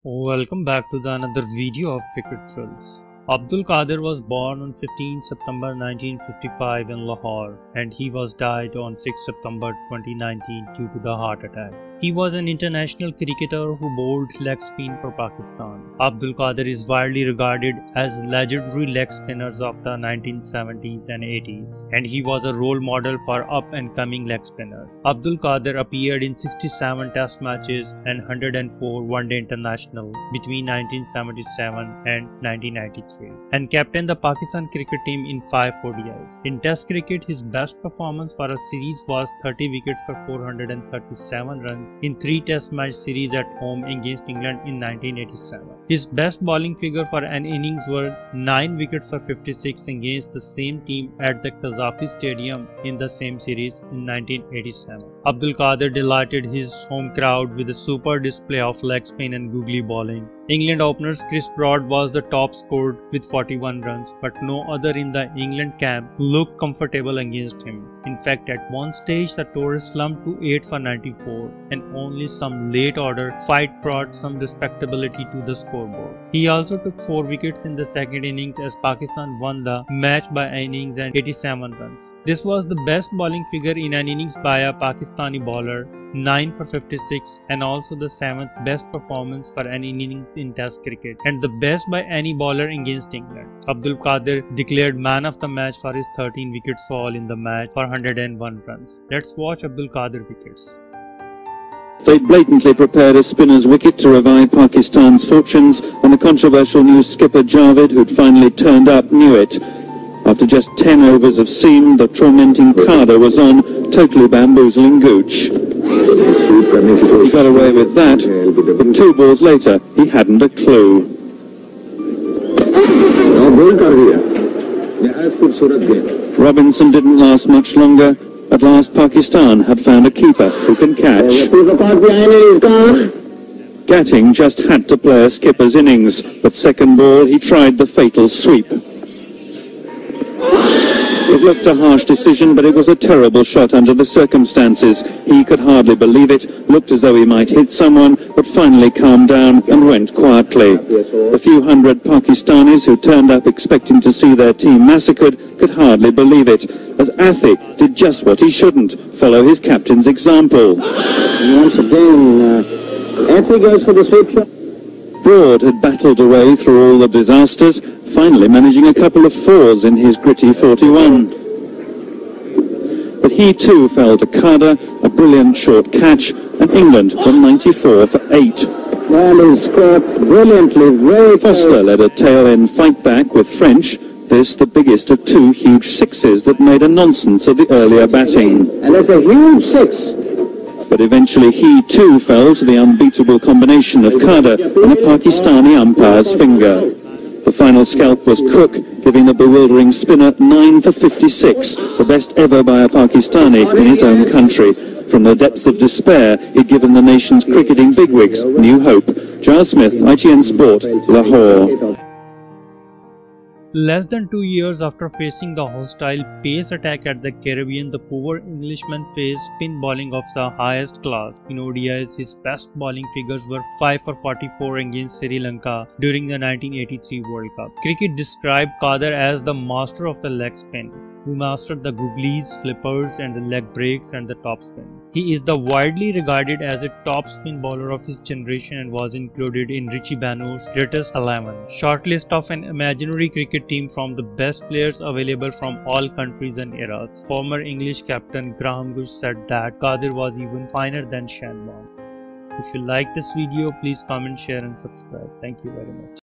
Welcome back to another video of Cricket Thrills. Abdul Qadir was born on 15 September 1955 in Lahore and he was died on 6 September 2019 due to the heart attack. He was an international cricketer who bowled leg spin for Pakistan. Abdul Qadir is widely regarded as legendary leg spinners of the 1970s and 80s, and he was a role model for up-and-coming leg spinners. Abdul Qadir appeared in 67 test matches and 104 one-day international between 1977 and 1993, and captained the Pakistan cricket team in 5 ODIs. In Test cricket, his best performance for a series was 30 wickets for 437 runs in 3 Test match series at home against England in 1987. His best bowling figure for an innings were 9 wickets for 56 against the same team at the Gaddafi Stadium in the same series in 1987. Abdul Qadir delighted his home crowd with a super display of leg spin and googly bowling. England openers Chris Broad was the top scored with 41 runs, but no other in the England camp looked comfortable against him. In fact, at one stage the total slumped to 8 for 94, and only some late order fight brought some respectability to the scoreboard. He also took 4 wickets in the second innings as Pakistan won the match by innings and 87 runs. This was the best bowling figure in an innings by a Pakistani bowler, 9 for 56, and also the 7th best performance for an innings in Test cricket, and the best by any bowler against England. Abdul Qadir declared man of the match for his 13 wickets fall in the match for 101 runs. Let's watch Abdul Qadir wickets. They blatantly prepared a spinner's wicket to revive Pakistan's fortunes, and the controversial new skipper Javed, who'd finally turned up, knew it. After just 10 overs of seam, the tormenting Qadir was on, totally bamboozling Gooch. He got away with that, but 2 balls later, he hadn't a clue. Robinson didn't last much longer. At last, Pakistan had found a keeper who can catch. Gatting just had to play a skipper's innings, but second ball he tried the fatal sweep. It looked a harsh decision, but it was a terrible shot under the circumstances. He could hardly believe it, looked as though he might hit someone, but finally calmed down and went quietly. The few hundred Pakistanis who turned up expecting to see their team massacred could hardly believe it, as Athi did just what he shouldn't, follow his captain's example. Once again, Athi goes for the sweep shot. Broad had battled away through all the disasters, finally managing a couple of 4s in his gritty 41. But he too fell to Qadir, a brilliant short catch, and England won 94 for 8. Well, he scored brilliantly, very Foster led a tail-end fight-back with French, this the biggest of 2 huge sixes that made a nonsense of the earlier batting. And that's a huge 6. But eventually he too fell to the unbeatable combination of Qadir and a Pakistani umpire's finger. The final scalp was Cook, giving the bewildering spinner 9 for 56, the best ever by a Pakistani in his own country. From the depths of despair, he'd given the nation's cricketing bigwigs new hope. Giles Smith, ITN Sport, Lahore. Less than 2 years after facing the hostile pace attack at the Caribbean, the poor Englishman faced spin bowling of the highest class. In ODIs, his best bowling figures were 5 for 44 against Sri Lanka during the 1983 World Cup. Cricket described Qadir as the master of the leg spin, who mastered the googlies, flippers, and the leg breaks and the topspin. He is the widely regarded as a top spin bowler of his generation and was included in Richie Benaud's greatest 11 shortlist of an imaginary cricket team from the best players available from all countries and eras. Former English captain Graham Gooch said that Qadir was even finer than Shane Warne. If you like this video, please comment, share and subscribe. Thank you very much.